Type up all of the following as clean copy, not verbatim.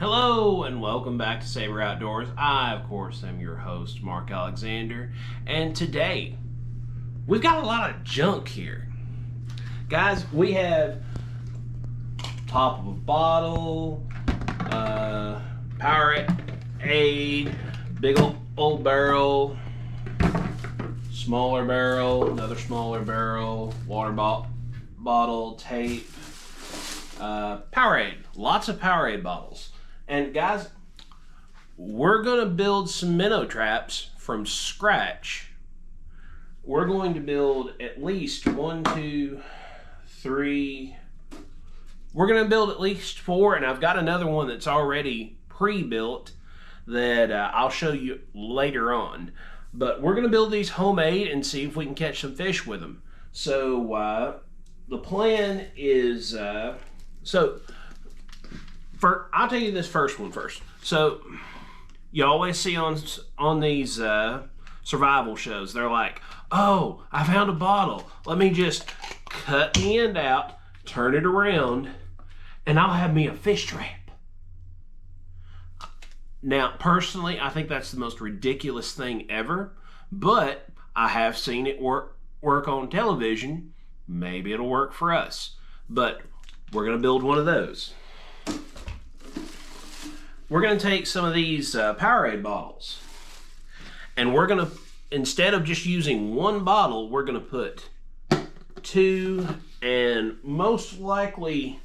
Hello and welcome back to Saber Outdoors. I, of course, am your host, Mark Alexander, and today we've got a lot of junk here. Guys, we have top of a bottle, Powerade, big old barrel, smaller barrel, another smaller barrel, water bottle, tape, Powerade, lots of Powerade bottles. And guys, we're going to build some minnow traps from scratch. We're going to build at least one, two, three. We're going to build at least four, and I've got another one that's already pre-built that I'll show you later on. But we're going to build these homemade and see if we can catch some fish with them. So the plan is, I'll tell you this first one first. So you always see on these survival shows, they're like, oh, I found a bottle. Let me just cut the end out, turn it around, and I'll have me a fish trap. Now, personally, I think that's the most ridiculous thing ever, but I have seen it work on television. Maybe it'll work for us, but we're going to build one of those. We're going to take some of these Powerade bottles, and we're going to, instead of just using one bottle, we're going to put two and most likely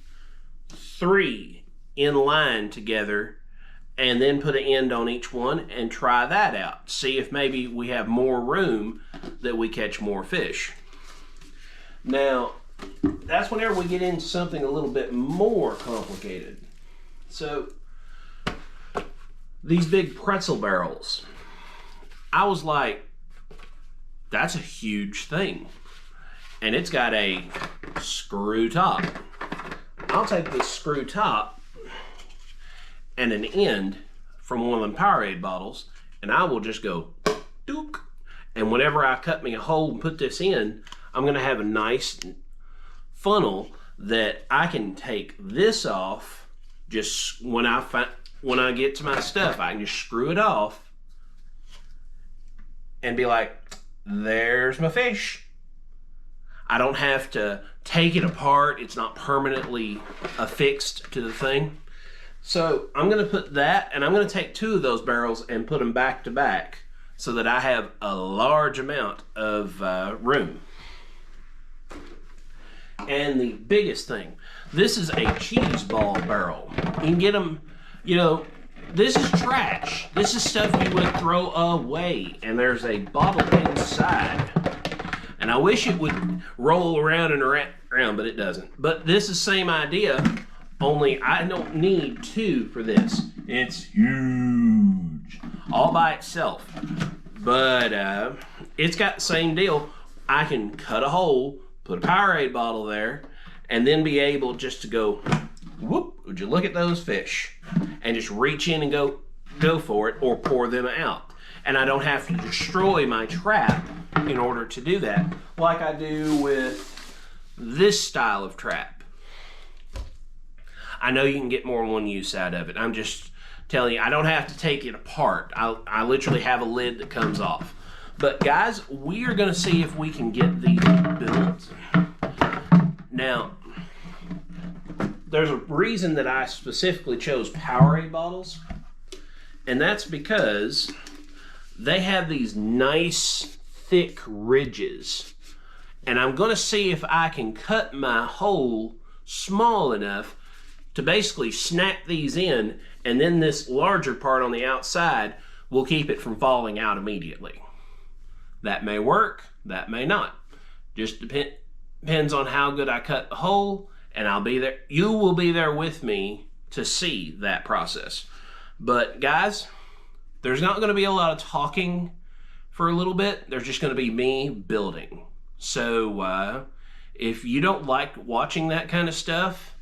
three in line together, and then put an end on each one and try that out. See if maybe we have more room that we catch more fish. Now, that's whenever we get into something a little bit more complicated. So, these big pretzel barrels, I was like, that's a huge thing. And it's got a screw top. I'll take this screw top and an end from one of them Powerade bottles, and I will just go dook. And whenever I cut me a hole and put this in, I'm going to have a nice funnel that I can take this off. Just when I get to my stuff, I can just screw it off and be like, there's my fish. I don't have to take it apart. It's not permanently affixed to the thing. So I'm going to put that, and I'm going to take two of those barrels and put them back to back so that I have a large amount of room. And the biggest thing, this is a cheese ball barrel. You can get them, this is trash. This is stuff you would throw away, and there's a bottle inside. And I wish it would roll around and around, but it doesn't. But this is the same idea, only I don't need two for this. It's huge, all by itself. But it's got the same deal. I can cut a hole, put a Powerade bottle there, and then be able just to go, whoop, would you look at those fish? And just reach in and go for it, or pour them out. And I don't have to destroy my trap in order to do that, like I do with this style of trap. I know you can get more than one use out of it. I'm just telling you, I don't have to take it apart. I literally have a lid that comes off. But guys, we are going to see if we can get these built. Now, there's a reason that I specifically chose Powerade bottles, and that's because they have these nice thick ridges. And I'm going to see if I can cut my hole small enough to basically snap these in, and then this larger part on the outside will keep it from falling out immediately. That may work, that may not. Just depends on how good I cut the hole, and I'll be there. You will be there with me to see that process. But guys, there's not going to be a lot of talking for a little bit. There's just going to be me building. So if you don't like watching that kind of stuff,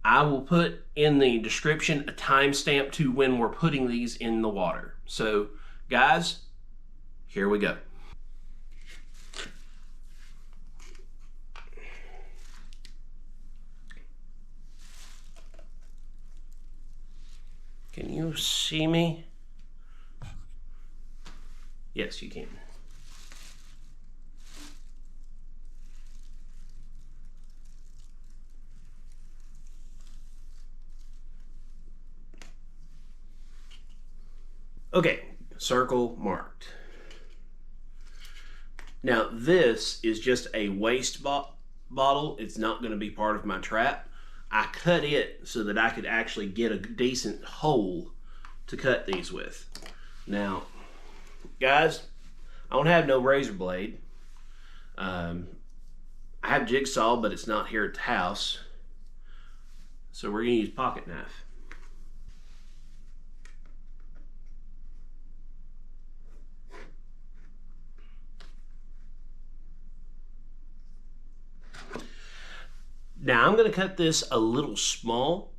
I will put in the description a timestamp to when we're putting these in the water. So guys, here we go. Can you see me? Yes, you can. Okay, circle marked. Now this is just a waste bottle. It's not going to be part of my trap. I cut it so that I could actually get a decent hole to cut these with. Now, guys, I don't have no razor blade. I have jigsaw, but it's not here at the house. So we're going to use pocket knife. Now I'm going to cut this a little small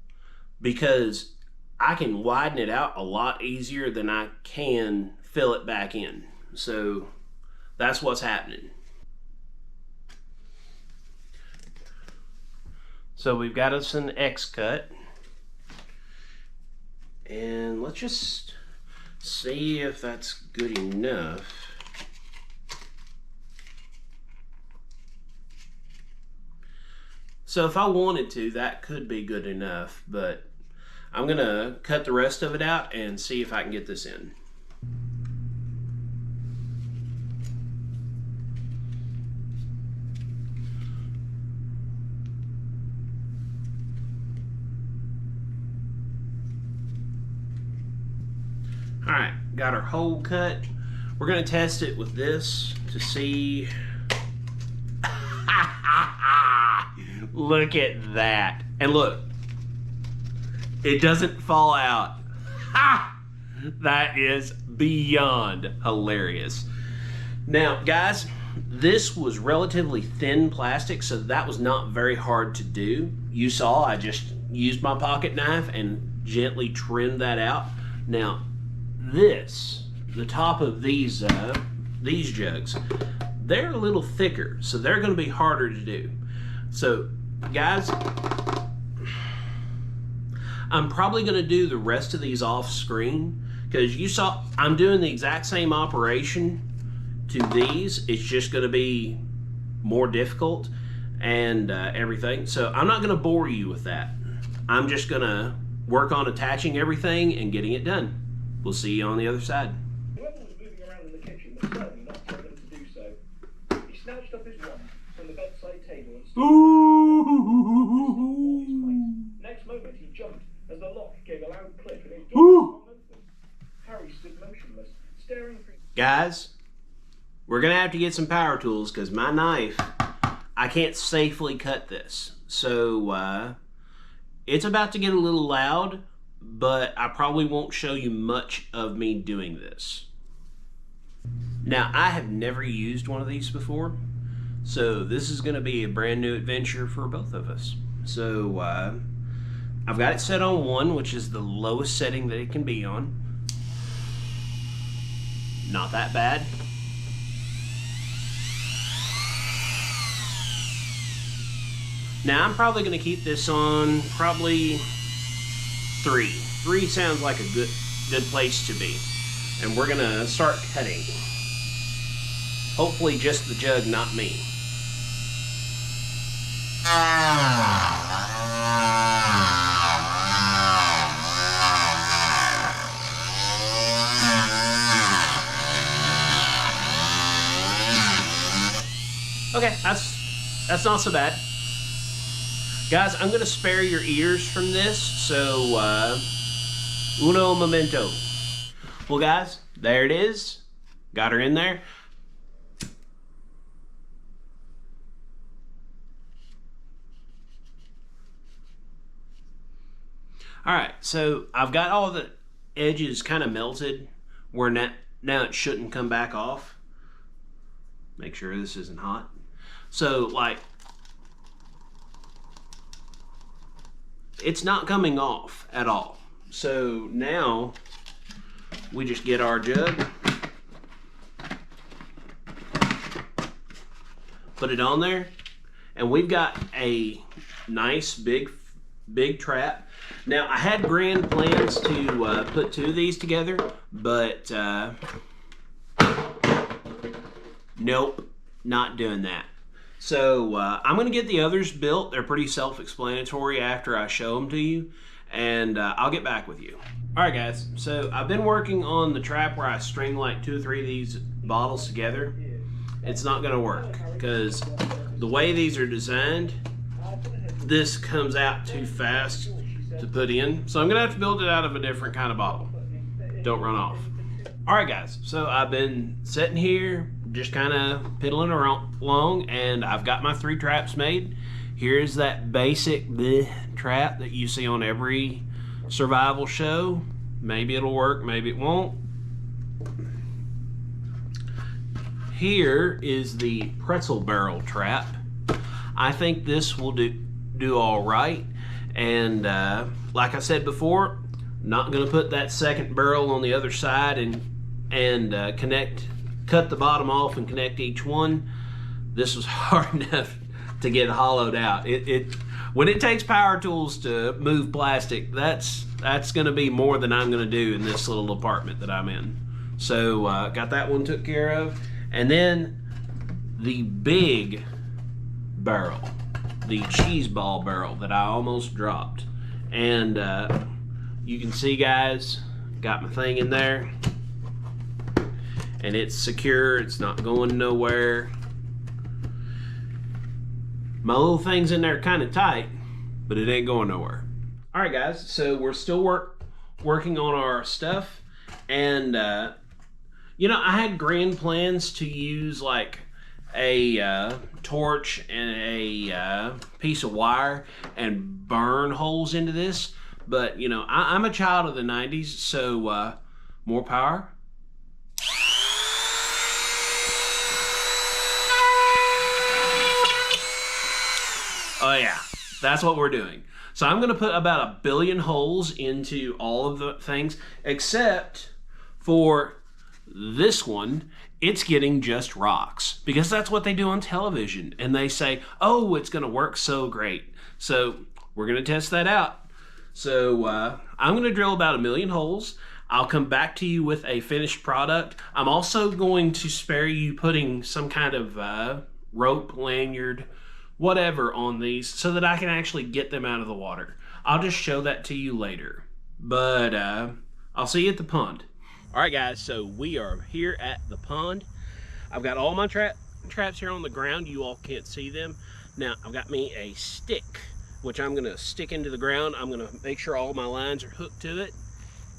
because I can widen it out a lot easier than I can fill it back in. So that's what's happening. So we've got us an X cut. And let's just see if that's good enough. So if I wanted to, that could be good enough, but I'm gonna cut the rest of it out and see if I can get this in. All right, got our hole cut. We're gonna test it with this to see. Look at that. And look, it doesn't fall out. Ha! That is beyond hilarious. Now, guys, this was relatively thin plastic, so that was not very hard to do. You saw I just used my pocket knife and gently trimmed that out. Now, the top of these jugs, they're a little thicker, so they're going to be harder to do. So, guys, I'm probably going to do the rest of these off screen because you saw I'm doing the exact same operation to these. It's just going to be more difficult and everything. So I'm not going to bore you with that. I'm just going to work on attaching everything and getting it done. We'll see you on the other side. Whoever was moving around in the kitchen was certainly not told them to do so. He snatched up his wand from the bedside table and stood Next moment he jumped as the lock gave a loud click and his door swung open. Harry stood motionless, staring through. Guys, we're gonna have to get some power tools because my knife, I can't safely cut this. So it's about to get a little loud, but I probably won't show you much of me doing this. Now, I have never used one of these before, so this is going to be a brand new adventure for both of us. So I've got it set on 1, which is the lowest setting that it can be on. Not that bad. Now I'm probably going to keep this on probably 3. 3 sounds like a good place to be. And we're going to start cutting. Hopefully just the jug, not me. Okay, that's not so bad. Guys, I'm going to spare your ears from this, so uno momento. Well, guys, there it is. Got her in there. All right, so I've got all the edges kind of melted where now it shouldn't come back off. Make sure this isn't hot. So, like, it's not coming off at all. So now we just get our jug, put it on there, and we've got a nice big trap. Now, I had grand plans to put 2 of these together, but nope, not doing that. So I'm going to get the others built. They're pretty self-explanatory after I show them to you, and I'll get back with you. All right, guys, so I've been working on the trap where I string like 2 or 3 of these bottles together. It's not going to work because the way these are designed, this comes out too fast to put in. So I'm going to have to build it out of a different kind of bottle. Don't run off. All right, guys, so I've been sitting here just kind of piddling along, and I've got my 3 traps made. Here's that basic trap that you see on every survival show. Maybe it'll work, maybe it won't. Here is the pretzel barrel trap. I think this will do all right. And like I said before, not going to put that second barrel on the other side and cut the bottom off and connect each one. This was hard enough to get hollowed out. When it takes power tools to move plastic, that's going to be more than I'm going to do in this little apartment that I'm in. So got that one took care of. And then the big barrel, the cheese ball barrel that I almost dropped. And you can see, guys, got my thing in there. And it's secure, it's not going nowhere. My little thing's in there kind of tight, but it ain't going nowhere. All right, guys, so we're still working on our stuff. And you know, I had grand plans to use like a torch and a piece of wire and burn holes into this. But, you know, I'm a child of the 90s, so more power. Oh yeah, that's what we're doing. So I'm going to put about 1 billion holes into all of the things, except for this one. It's getting just rocks, because that's what they do on television. And they say, oh, it's going to work so great. So we're going to test that out. So I'm going to drill about 1 million holes. I'll come back to you with a finished product. I'm also going to spare you putting some kind of rope, lanyard, whatever on these so that I can actually get them out of the water. I'll just show that to you later. But I'll see you at the pond. All right, guys, so we are here at the pond. I've got all my traps here on the ground. You all can't see them. Now, I've got me a stick, which I'm gonna stick into the ground. I'm gonna make sure all my lines are hooked to it.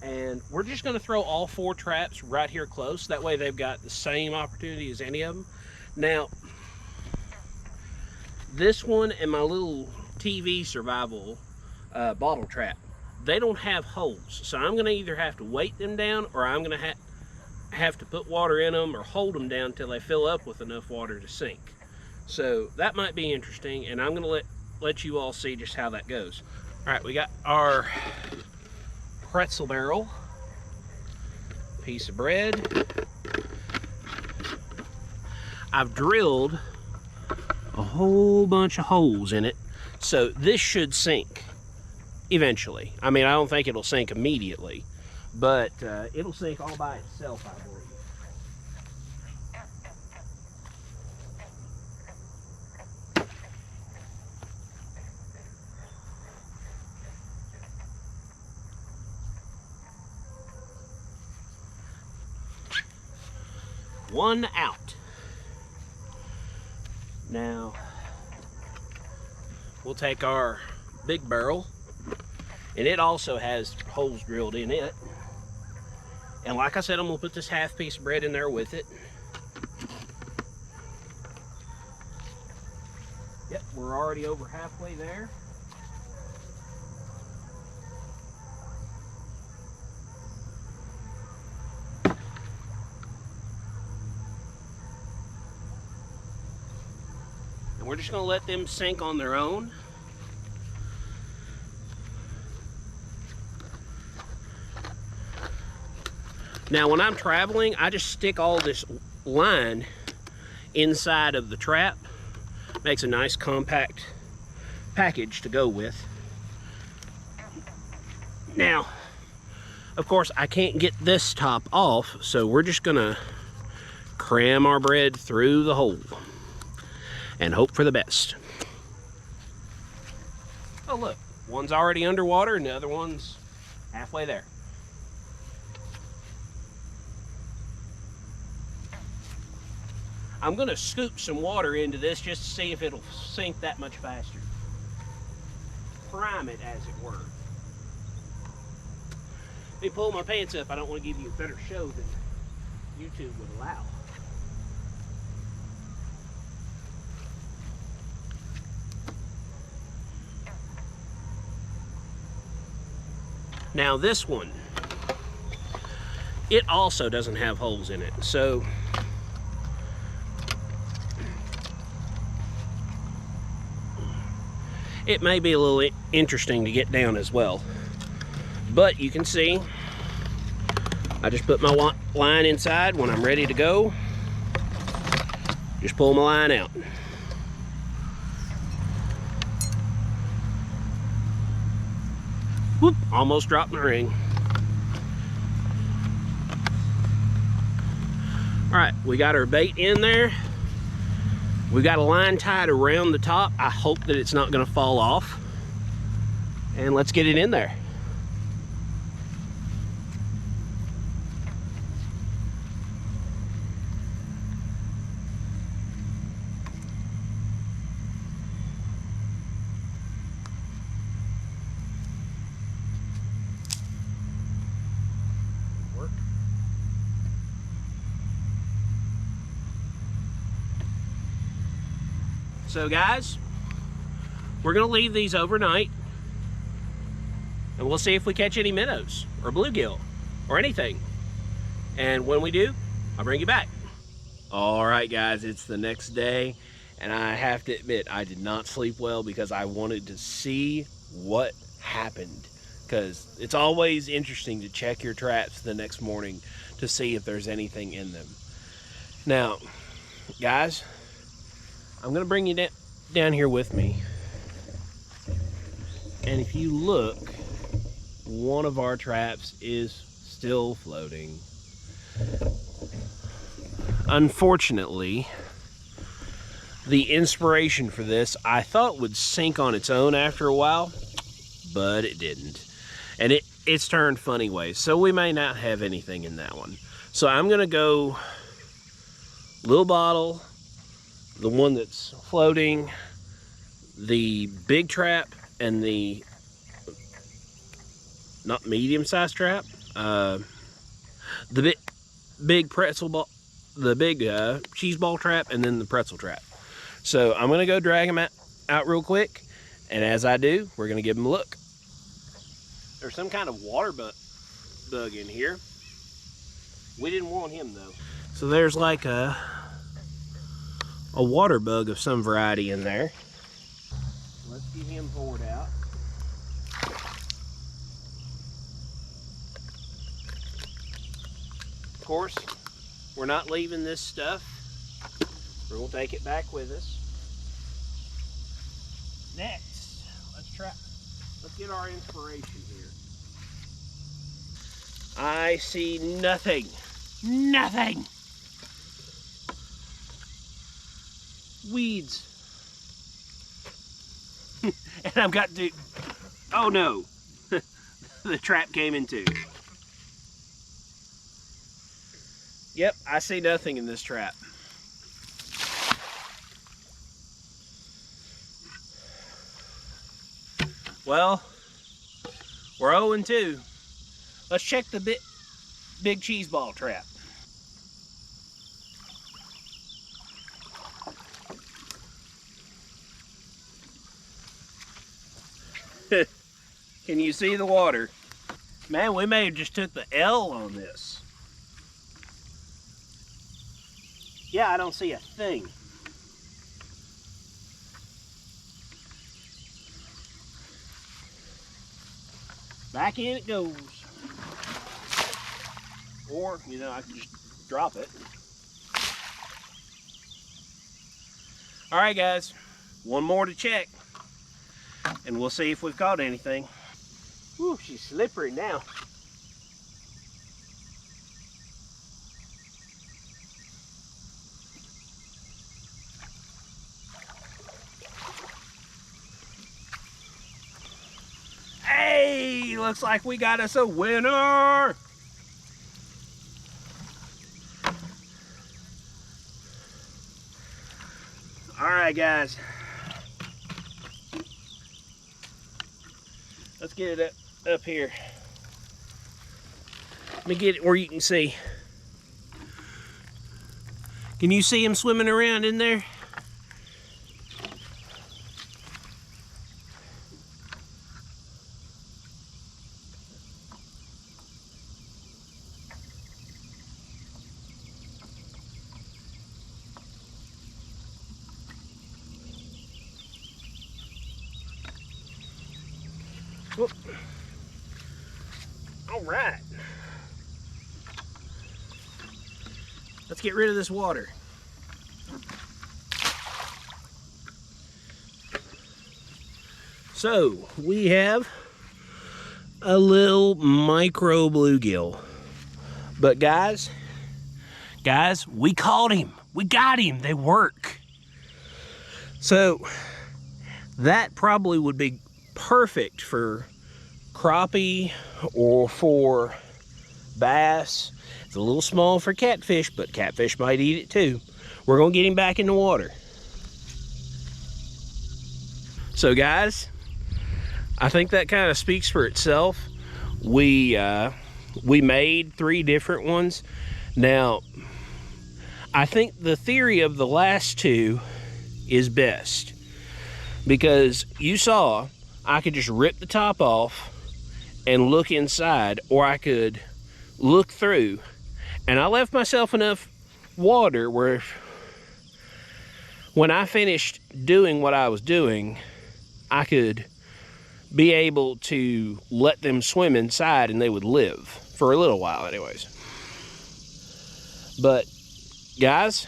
And we're just gonna throw all 4 traps right here close. That way they've got the same opportunity as any of them. Now, this one and my little TV survival bottle trap, they don't have holes. So I'm gonna either have to weight them down, or I'm gonna have to put water in them or hold them down until they fill up with enough water to sink. So that might be interesting, and I'm gonna let you all see just how that goes. All right, we got our pretzel barrel, piece of bread. I've drilled a whole bunch of holes in it, so this should sink eventually. I mean, I don't think it'll sink immediately, but it'll sink all by itself, I believe. One out. Now, we'll take our big barrel, and it also has holes drilled in it. And like I said, I'm gonna put this half piece of bread in there with it. Yep, we're already over halfway there. We're just going to let them sink on their own. Now, when I'm traveling, I just stick all this line inside of the trap. Makes a nice compact package to go with. Now, of course, I can't get this top off, so we're just gonna cram our bread through the hole and hope for the best. Oh look, one's already underwater and the other one's halfway there. I'm gonna scoop some water into this just to see if it'll sink that much faster. Prime it, as it were. Let me pull my pants up. I don't want to give you a better show than YouTube would allow. Now this one, it also doesn't have holes in it, so it may be a little interesting to get down as well. But you can see, I just put my line inside. When I'm ready to go, just pull my line out. Whoop, almost dropped my ring. All right, we got our bait in there. We got a line tied around the top. I hope that it's not gonna fall off. And let's get it in there. So guys, we're gonna leave these overnight and we'll see if we catch any minnows or bluegill or anything. And when we do, I'll bring you back. All right guys, it's the next day and I have to admit I did not sleep well because I wanted to see what happened, because it's always interesting to check your traps the next morning to see if there's anything in them. Now guys, I'm gonna bring you down here with me. And if you look, one of our traps is still floating. Unfortunately, the inspiration for this I thought would sink on its own after a while, but it didn't. And it's turned funny ways, so we may not have anything in that one. So I'm gonna go little bottle, the one that's floating, the big trap, and the not medium-sized trap, the big pretzel ball, the big cheese ball trap, and then the pretzel trap. So I'm gonna go drag them out real quick, and as I do, we're gonna give them a look. There's some kind of water bug in here. We didn't want him though. So there's like a water bug of some variety in there. Let's get him poured out. Of course, we're not leaving this stuff. We're gonna take it back with us. Next, let's get our inspiration here. I see nothing. Nothing. Weeds. And I've got to, oh no, the trap came in too. Yep, I see nothing in this trap. Well, we're 0-2. Let's check the big cheese ball trap. Can you see the water? Man, we may have just took the L on this. Yeah, I don't see a thing. Back in it goes. Or, you know, I can just drop it. All right, guys, one more to check, and we'll see if we've caught anything. Whew, she's slippery now. Hey, looks like we got us a winner. All right, guys. Let's get it up here. Let me get it where you can see. Can you see him swimming around in there? Whoop. All right. Let's get rid of this water. So we have a little micro bluegill. But guys, we caught him. We got him. They work. So that probably would be perfect for crappie or for bass. It's a little small for catfish, but catfish might eat it too. We're gonna get him back in the water. So guys, I think that kind of speaks for itself. We made 3 different ones. Now, I think the theory of the last 2 is best, because you saw I could just rip the top off and look inside, or I could look through, and I left myself enough water where when I finished doing what I was doing, I could be able to let them swim inside and they would live for a little while anyways. But guys,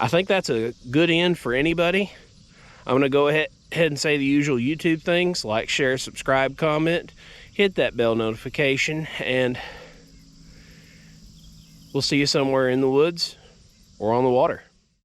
I think that's a good end for anybody. I'm gonna go ahead and say the usual YouTube things: like, share, subscribe, comment, hit that bell notification, and we'll see you somewhere in the woods or on the water.